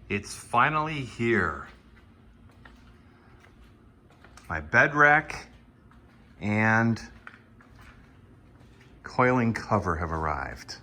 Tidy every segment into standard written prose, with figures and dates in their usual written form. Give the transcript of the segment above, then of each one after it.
It's finally here. My bed rack and coiling cover have arrived.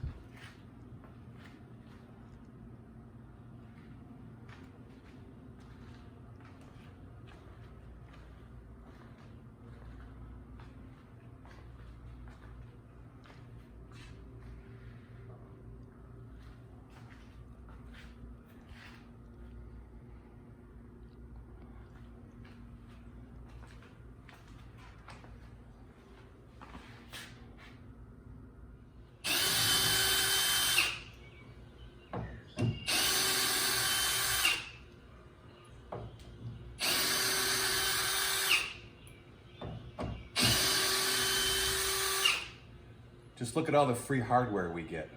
Just look at all the free hardware we get.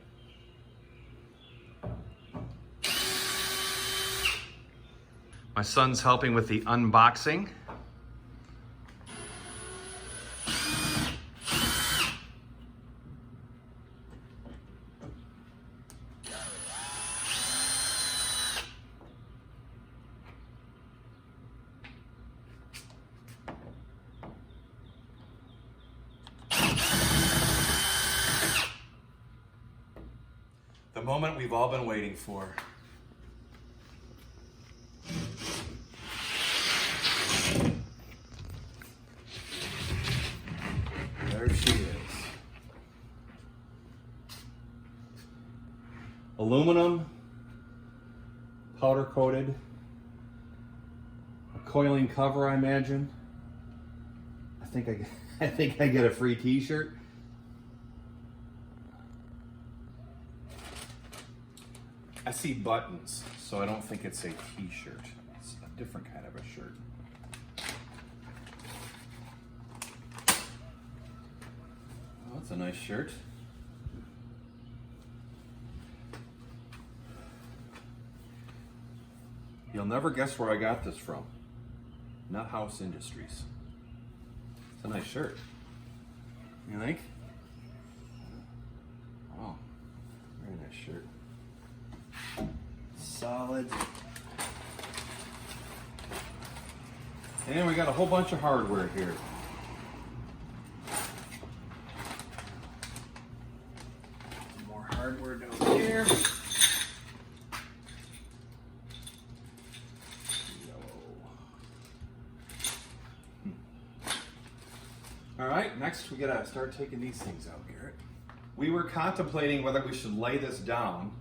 My son's helping with the unboxing. The moment we've all been waiting for. There she is. Aluminum, powder coated, a coiling cover, I imagine. I think I get a free t-shirt. I see buttons, so I don't think it's a t-shirt. It's a different kind of a shirt. Oh, that's a nice shirt. You'll never guess where I got this from. Nuthouse Industries. It's a nice shirt. You think? Oh, very nice shirt. Solid. And we got a whole bunch of hardware here. More hardware down here. All right, next we gotta start taking these things out, Garrett. We were contemplating whether we should lay this down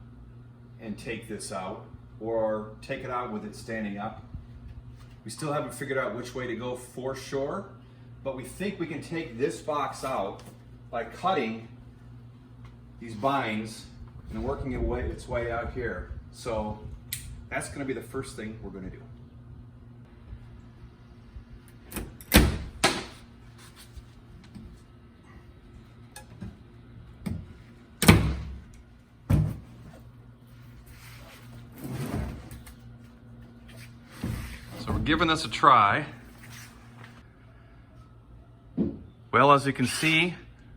and take this out, or take it out with it standing up. We still haven't figured out which way to go for sure, but we think we can take this box out by cutting these binds and working its way out here. So that's gonna be the first thing we're gonna do. So we're giving this a try. Well, as you can see,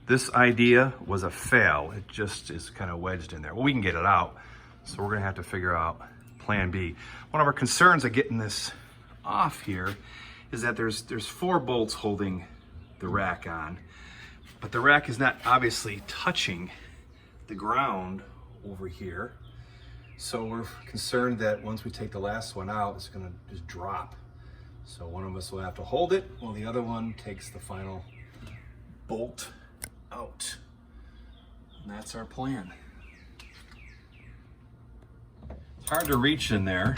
this idea was a fail. It just is kind of wedged in there. Well, we can get it out, so we're gonna have to figure out plan B. One of our concerns of getting this off here is that there's 4 bolts holding the rack on, but the rack is not obviously touching the ground over here. So we're concerned that once we take the last one out, it's gonna just drop. So one of us will have to hold it while the other one takes the final bolt out. And that's our plan. It's hard to reach in there.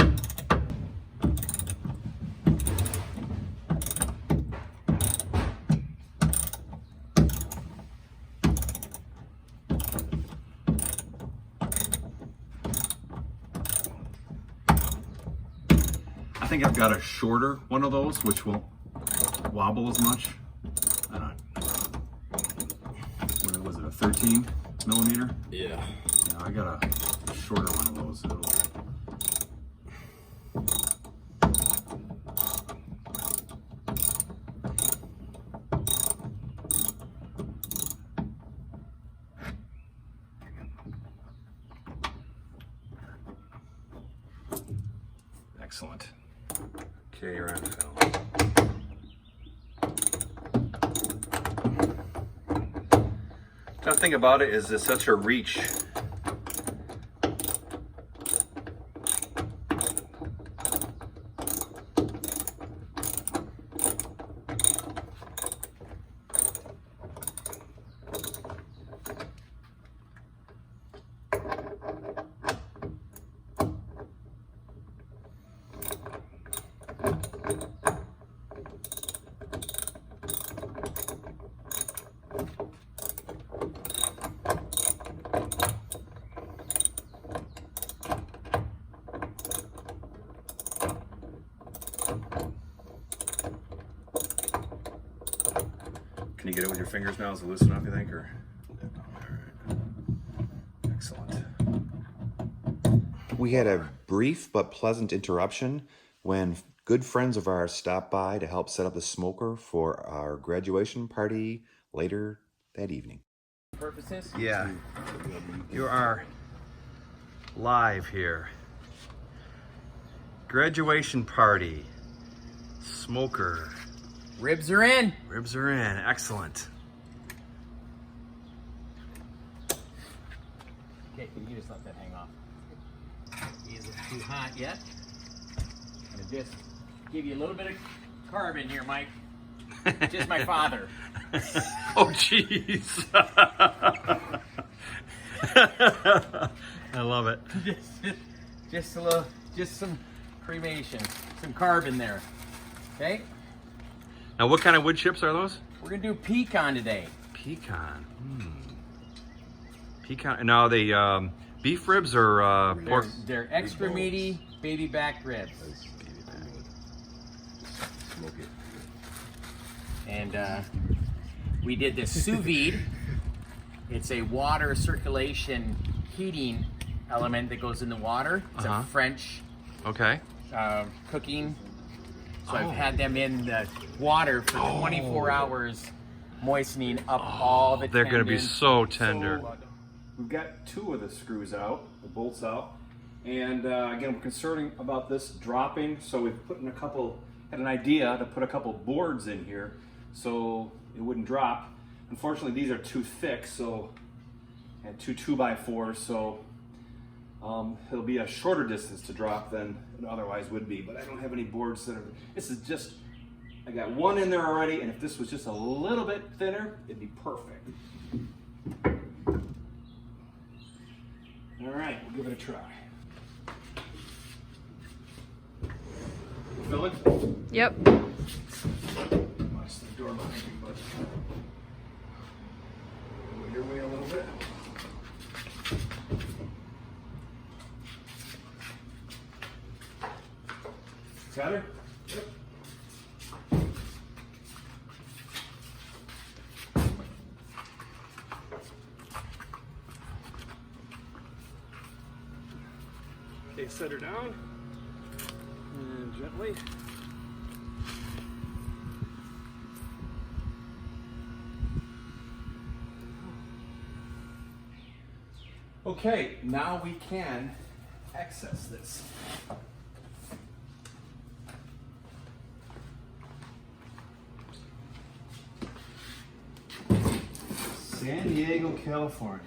I think I've got a shorter one of those, which won't wobble as much. I don't know. What was it, a 13 millimeter? Yeah. Yeah, I got a shorter one of those. Excellent. Okay, you're on film. The thing about it is it's such a reach. Can you get it with your fingers now? Is it loose enough, you think? Or? All right. Excellent. We had a brief but pleasant interruption when good friends of ours stopped by to help set up the smoker for our graduation party later that evening. Purposes? Yeah. You are live here. Graduation party. Smoker. Ribs are in. Ribs are in. Excellent. Okay, you just let that hang off. Isn't too hot yet. I'm gonna just give you a little bit of carbon here, Mike. Just my father. Oh, jeez. I love it. Just a little, just some cremation, some carbon there. Okay. Now, what kind of wood chips are those? We're gonna do pecan today. Pecan. Pecan. Now, they beef ribs or pork? They're extra meaty baby back ribs. Smoke it. And we did this sous vide. It's a water circulation heating element that goes in the water. It's a French Okay. cooking. So I've had them in the water for 24 hours, moistening up all the They're going to be tendons. so tender. So, we've got two of the screws out, the bolts out, and again, we're concerned about this dropping, so we've put in had an idea to put a couple boards in here so it wouldn't drop. Unfortunately, these are too thick, so I had two 2x4s, so it'll be a shorter distance to drop than it otherwise would be, but I don't have any boards that are, this is just, I got one in there already, and if this was just a little bit thinner, it'd be perfect. All right, we'll give it a try. Fill it? Yep. Watch the door behind you, bud. Go your way a little bit. Got her? Yep. Okay, set her down. And gently. Okay, now we can access this. San Diego, California.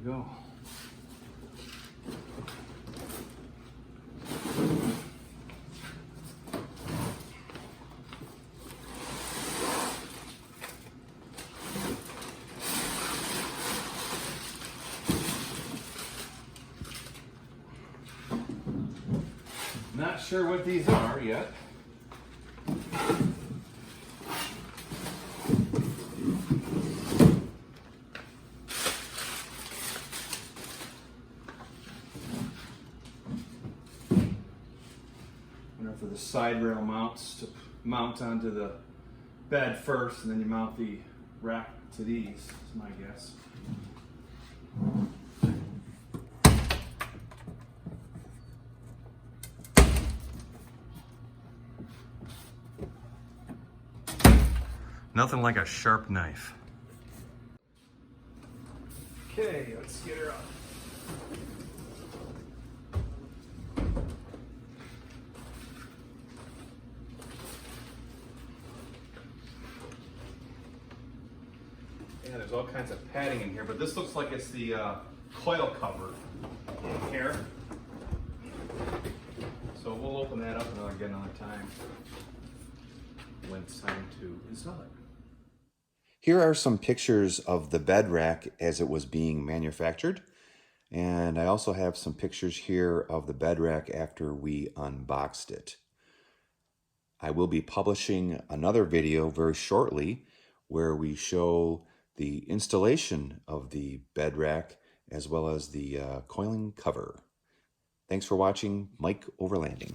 Go. Not sure what these are yet. just side rail mounts to mount onto the bed first, and then you mount the rack to these, is my guess. Nothing like a sharp knife. Okay, let's get her up. Yeah, there's all kinds of padding in here, but this looks like it's the coil cover in here. So we'll open that up again another time when it's time to install it. Here are some pictures of the BedRack as it was being manufactured. And I also have some pictures here of the BedRack after we unboxed it. I will be publishing another video very shortly where we show the installation of the BedRack as well as the coiling cover. Thanks for watching Mike Overlanding.